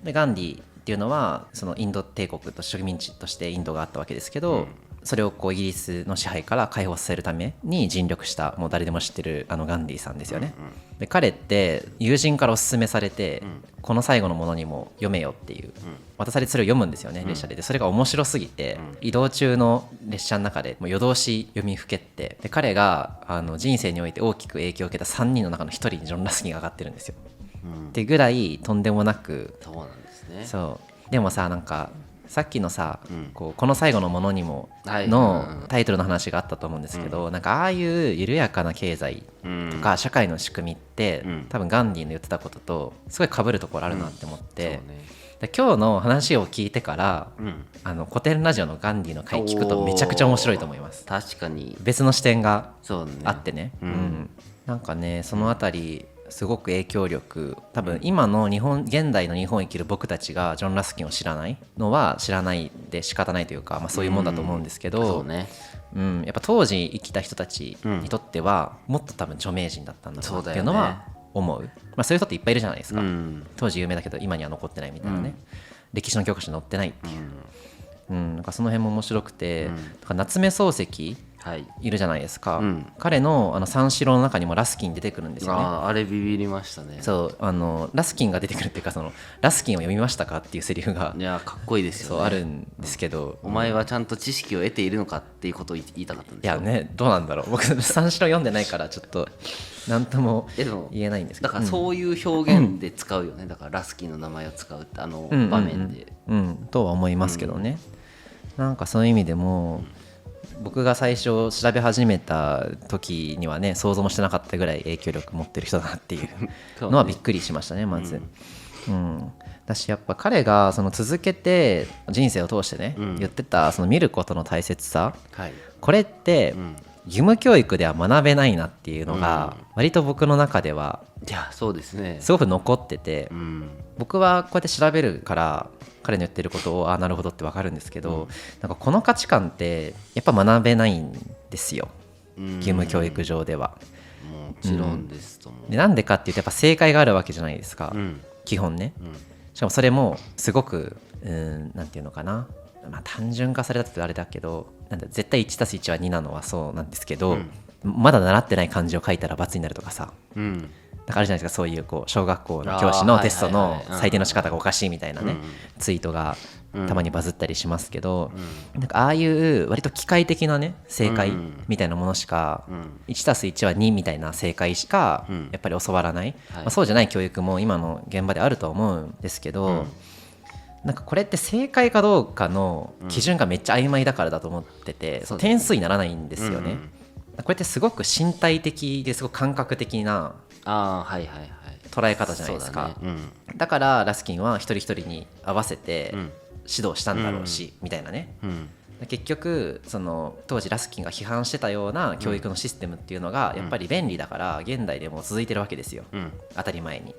でガンディっていうのはそのインド帝国と植民地としてインドがあったわけですけど、それをイギリスの支配から解放させるために尽力した、もう誰でも知ってるガンディさんですよね。で彼って友人からおすすめされて、この最後のものにも読めよっていう渡されて、それを読むんですよね、列車で。それが面白すぎて、移動中の列車の中でもう夜通し読みふけって、で彼が人生において大きく影響を受けた3人の中の1人にジョン・ラスキンが上がってるんですよ、ってぐらいとんでもなく。そうなんですね。そうでもさ、なんかさっきのさ、この最後のものにものタイトルの話があったと思うんですけど、なんかああいう緩やかな経済とか社会の仕組みって、多分ガンディの言ってたこととすごい被るところあるなって思って、で今日の話を聞いてから、古典ラジオのガンディの回聞くとめちゃくちゃ面白いと思います。確かに別の視点があってね、なんかねそのあたりすごく影響力、多分今の現代の日本を生きる僕たちがジョン・ラスキンを知らないのは知らないで仕方ないというか、まあ、そういうもんだと思うんですけど、やっぱ当時生きた人たちにとってはもっと多分著名人だったんだろうなっていうのは思う。まあ、そういう人っていっぱいいるじゃないですか、当時有名だけど今には残ってないみたいなね、歴史の教科書に載ってないっていう、なんかその辺も面白くて、夏目漱石いるじゃないですか、彼の三四郎の中にもラスキン出てくるんですよね。あれビビりましたね。そうラスキンが出てくるっていうか、ラスキンを読みましたかっていうセリフがいやかっこいいですよね。そうあるんですけど、お前はちゃんと知識を得ているのかっていうことを言いたかったんですよ。いやね、どうなんだろう、僕三四郎読んでないからちょっと何とも言えないんですけど、だからそういう表現で使うよね、だからラスキンの名前を使うって場面で、とは思いますけどね、なんかそういう意味でも僕が最初調べ始めた時にはね想像もしてなかったぐらい影響力持ってる人だなっていうのはびっくりしましたね。まずだしやっぱ彼がその続けて人生を通してね、言ってたその見ることの大切さ、これって義務教育では学べないなっていうのが割と僕の中ではいやそうですね、すごく残ってて、僕はこうやって調べるから彼の言ってることをなるほどって分かるんですけど、なんかこの価値観ってやっぱ学べないんですよ、義務教育上では。もちろんですと思う。でなんでかっていうとやっぱ正解があるわけじゃないですか、基本ね。しかもそれもすごくなんていうのかな、単純化されたってあれだけど、なんだ絶対 1+1 は2なのはそうなんですけど、まだ習ってない漢字を書いたら×になるとかさ、なんかあるじゃないですか、そういう小学校の教師のテストの採点の仕方がおかしいみたいなね、ツイートがたまにバズったりしますけど、なんかああいう割と機械的なね正解みたいなものしか、1+1 は2みたいな正解しかやっぱり教わらない、そうじゃない教育も今の現場であると思うんですけど、なんかこれって正解かどうかの基準がめっちゃ曖昧だからだと思ってて、点数にならないんですよね。これってすごく身体的ですごく感覚的な捉え方じゃないですか。だからラスキンは一人一人に合わせて指導したんだろうし、みたいなね。結局その当時ラスキンが批判してたような教育のシステムっていうのがやっぱり便利だから現代でも続いてるわけですよ、当たり前に。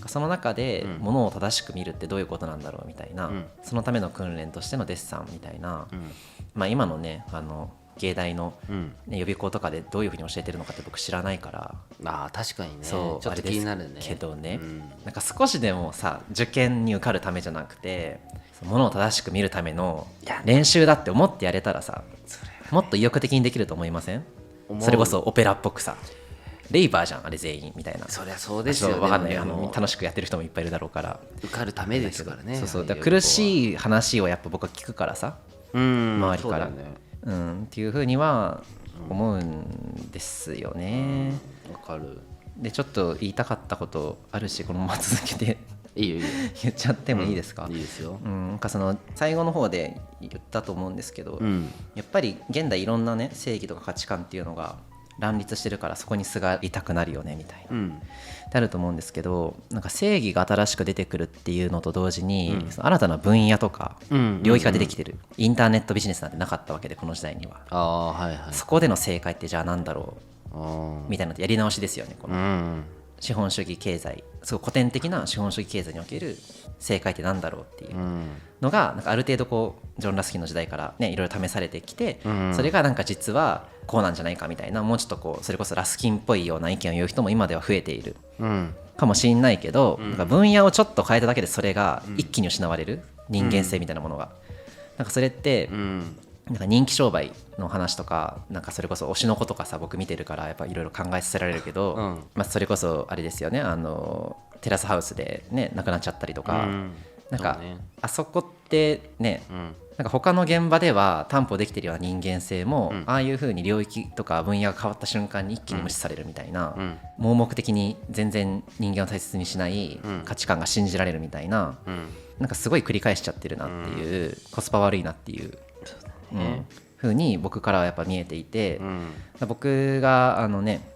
その中で物を正しく見るってどういうことなんだろうみたいな、そのための訓練としてのデッサンみたいな、今のね芸大の、予備校とかでどういうふうに教えてるのかって僕知らないから、確かにね、そうちょっと気になるね。けどね、なんか少しでもさ受験に受かるためじゃなくて物を正しく見るための練習だって思ってやれたらさ、もっと意欲的にできると思いません？それこそオペラっぽくさ、レイバーじゃんあれ全員みたいな。そりゃそうですよね。分かんない、楽しくやってる人もいっぱいいるだろうから受かるためですからね。そうだから苦しい話をやっぱ僕は聞くからさ、周りから、っていうふうには思うんですよね。わかる。でちょっと言いたかったことあるし、このまま続けていいよ言っちゃってもいいですか？いいですよ。なんかその最後の方で言ったと思うんですけど、やっぱり現代いろんなね正義とか価値観っていうのが乱立してるからそこにすがりたくなるよねみたいな、ってあると思うんですけど、なんか正義が新しく出てくるっていうのと同時に、その新たな分野とか領域が出てきてる、インターネットビジネスなんてなかったわけでこの時代には。そこでの正解ってじゃあなんだろうみたいなのってやり直しですよね。この資本主義経済、すごい古典的な資本主義経済における正解ってなんだろうっていうのが、なんかある程度こうジョン・ラスキンの時代からねいろいろ試されてきて、それがなんか実はこうなんじゃないかみたいな、もうちょっとこうそれこそラスキンっぽいような意見を言う人も今では増えているかもしれないけど、なんか分野をちょっと変えただけでそれが一気に失われる人間性みたいなものが、なんかそれってなんか人気商売の話とか、なんかそれこそ推しの子とかさ僕見てるからやっぱいろいろ考えさせられるけど、それこそあれですよね、テラスハウスでね亡くなっちゃったりとか、なんかあそこってね、なんか他の現場では担保できてるような人間性も、ああいう風に領域とか分野が変わった瞬間に一気に無視されるみたいな、盲目的に全然人間を大切にしない価値観が信じられるみたいな、なんかすごい繰り返しちゃってるなっていう、コスパ悪いなっていう風に僕からはやっぱ見えていて、僕が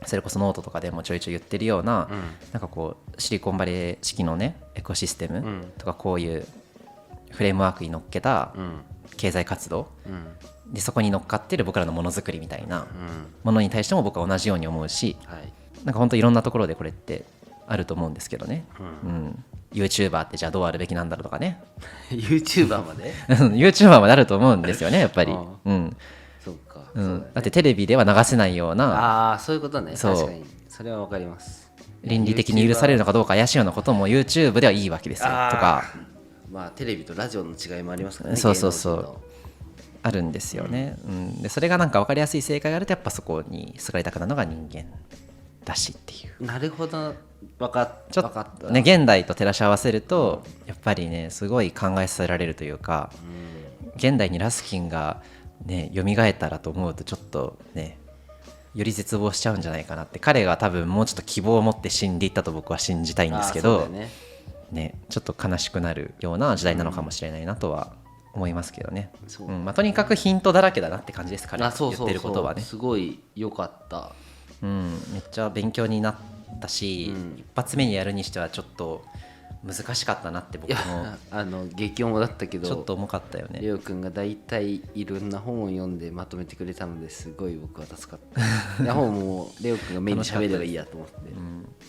それこそノートとかでもちょいちょい言ってるような、なんかこうシリコンバレー式のねエコシステムとかこういうフレームワークに乗っけた経済活動、でそこに乗っかってる僕らのものづくりみたいなものに対しても僕は同じように思うし、なんか本当いろんなところでこれってあると思うんですけどね、YouTuber ってじゃあどうあるべきなんだろうとかねYouTuber までYouTuber まであると思うんですよねやっぱり。そうか、だってテレビでは流せないような、そういうことね。確かにそれは分かります。倫理的に許されるのかどうか怪しいようなことも YouTube ではいいわけですよとか、テレビとラジオの違いもありますからね。そうあるんですよね、でそれがなんか分かりやすい正解があるとやっぱそこにすがりたくなるのが人間だしっていう。なるほど、分かった。ちょっとね現代と照らし合わせると、やっぱりねすごい考えさせられるというか、現代にラスキンがね蘇ったらと思うとちょっとねより絶望しちゃうんじゃないかなって。彼が多分もうちょっと希望を持って死んでいったと僕は信じたいんですけど、ちょっと悲しくなるような時代なのかもしれないなとは思いますけどね。とにかくヒントだらけだなって感じです。彼が言ってることはねすごい良かった。めっちゃ勉強になったし、一発目にやるにしてはちょっと難しかったなって僕も激重だったけどちょっと重かったよね。レオくんが大体いろんな本を読んでまとめてくれたのですごい僕は助かったいや本もレオくんがメインで喋ればいいやと思って、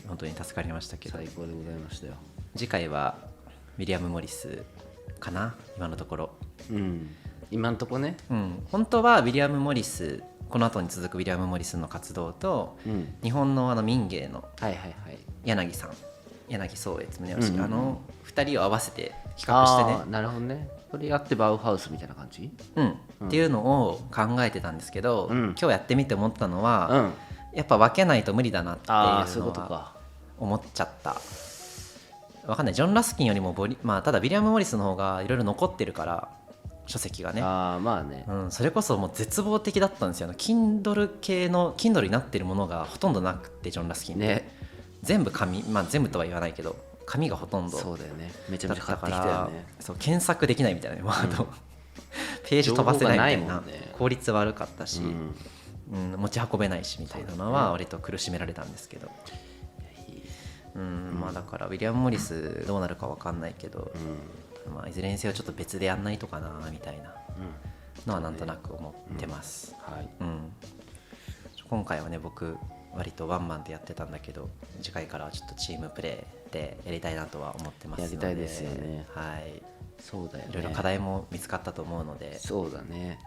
本当に助かりましたけど、最高でございましたよ。次回はウィリアム・モリスかな今のところ。今のところね、本当はウィリアム・モリス、この後に続くウィリアム・モリスの活動と、日本の民芸の柳さん、柳宗悦宗義、2人を合わせて比較してね。なるほどね。それやってバウハウスみたいな感じ、っていうのを考えてたんですけど、今日やってみて思ったのは、やっぱ分けないと無理だなっていうのは思っちゃった。分かんない、ジョン・ラスキンよりもただウィリアム・モリスの方がいろいろ残ってるから書籍がね、それこそもう絶望的だったんですよ。Kindle 系の Kindle になってるものがほとんどなくて、ジョン・ラスキンって全部紙、全部とは言わないけど紙がほとんど。そうだよね、めちゃめちゃ買ってきたよね。そう、検索できないみたいなね、ページ飛ばせないみたいな、効率悪かったし、持ち運べないしみたいなのは割と苦しめられたんですけど、だからウィリアム・モリスどうなるか分かんないけど、いずれにせよちょっと別でやんないとかなみたいなのはなんとなく思ってます。今回はね、僕割とワンマンでやってたんだけど、次回からはちょっとチームプレーでやりたいなとは思ってますので、やりたいですよね。そうだよね。いろいろ課題も見つかったと思うので、そうだね、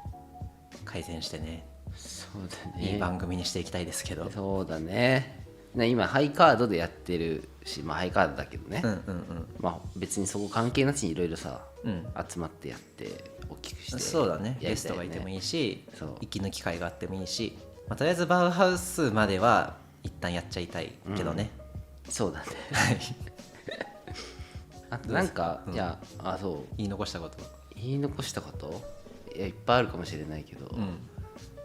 改善してね、そうだね、いい番組にしていきたいですけど。そうだね。今ハイカードでやってるし、ハイカードだけどね、別にそこ関係なしにいろいろさ、集まってやって大きくして、そうだね、ゲストがいてもいいし、息抜き会があってもいいし、とりあえずバウハウスまでは一旦やっちゃいたいけどね。そうだねあとなんか、そう言い残したこといやいっぱいあるかもしれないけど、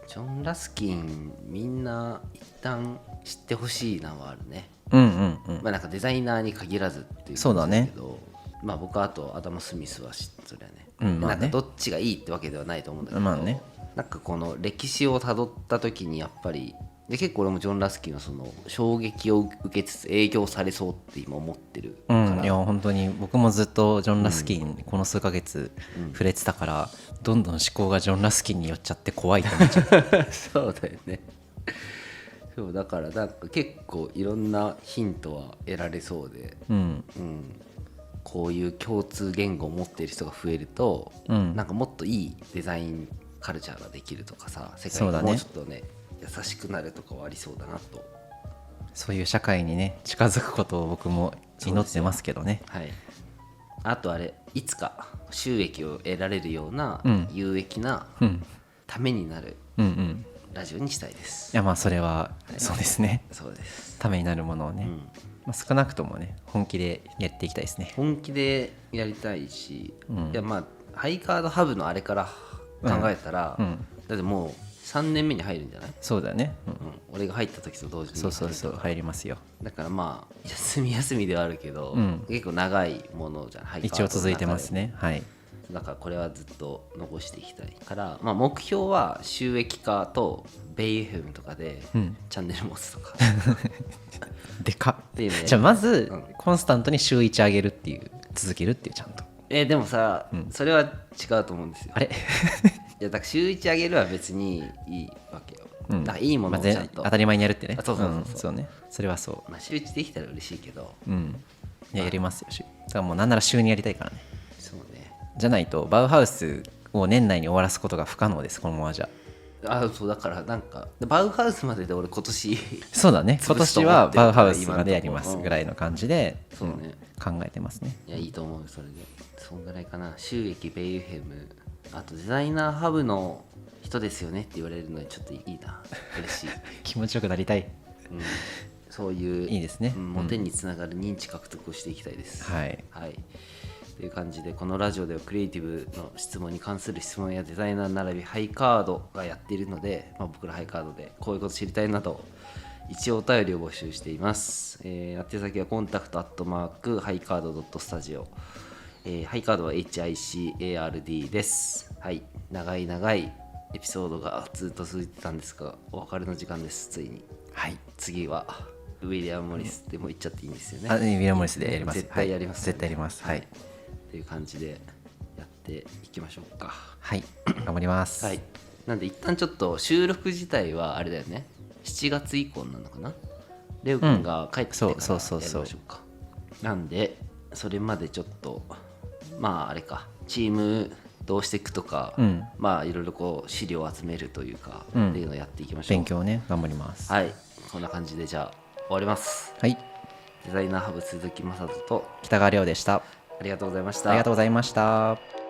ジョン・ラスキンみんな一旦知ってほしいのはあるね。なんかデザイナーに限らずっていうことだけど、僕はあとアダム・スミスはそれはね、なんかどっちがいいってわけではないと思うんだけど、なんかこの歴史をたどった時にやっぱりで、結構俺もジョン・ラスキンのその衝撃を受けつつ営業されそうって今思ってるから、いや本当に僕もずっとジョン・ラスキンこの数ヶ月触れてたから、どんどん思考がジョン・ラスキンに寄っちゃって怖いと思っちゃうそうだよね。そうだからなんか結構いろんなヒントは得られそうで、こういう共通言語を持っている人が増えると、なんかもっといいデザインカルチャーができるとかさ、世界がもうちょっとね優しくなるとかはありそうだなと。そういう社会にね近づくことを僕も祈ってますけどね。あとあれ、いつか収益を得られるような有益なためになるラジオにしたいです。いやそれはそうですね、そうです。ためになるものをね、少なくともね本気でやっていきたいですね。本気でやりたいし、いやハイカードハブのあれから考えたら、だってもう3年目に入るんじゃない？そうだね、俺が入った時と同時にそう入りますよ。だから休みではあるけど、結構長いものじゃない、一応続いてますね。だからこれはずっと残していきたいから、目標は収益化とベイ FM とかでチャンネル持つとか、でかっ。じゃあまずコンスタントに週1上げるっていう、続けるっていう、ちゃんと。でもさ、それは違うと思うんですよ。あれいやだから週1上げるは別にいいわけよ。だからいいものをちゃんと当たり前にやるってね。そうね、それはそう。週1できたら嬉しいけど、いややりますよ。だからもうなんなら週2やりたいからね。そうね。じゃないとバウハウスを年内に終わらすことが不可能です、このままじゃ。そうだからなんかバウハウスまでで俺今年そうだね、今年はバウハウスまでやりますぐらいの感じで考えてますね。いやいいと思う。それでそんぐらいかな。収益ベイフェム、あとデザイナーハブの人ですよねって言われるのにちょっといいな、嬉しい気持ちよくなりたい、そういういいですね、モテにつながる認知獲得をしていきたいです。という感じで、このラジオではクリエイティブの質問に関する質問やデザイナー並びハイカードがやっているので、僕らハイカードでこういうこと知りたいなど一応お便りを募集しています。宛先はコンタクト@ハイカード.studio、ハイカードは HICARD です。長いエピソードがずっと続いてたんですが、お別れの時間です。ついに。次はウィリアム・モリスでも言っちゃっていいんですよね。ウィリアム・モリスでやります。絶対やります、はい、絶対やります。はい。っていう感じでやっていきましょうか。はい、頑張ります。はい。なんで一旦ちょっと収録自体はあれだよね。7月以降なのかな。レオ君が帰ってきてからやりましょうか。なんでそれまでちょっとまああれか、チームどうしていくとか、まあいろいろこう資料を集めるというか、っていうのをやっていきましょう。勉強ね、頑張ります。はい、こんな感じでじゃあ終わります。はい。デザイナーハブ鈴木雅人と北川亮でした。ありがとうございました。ありがとうございました。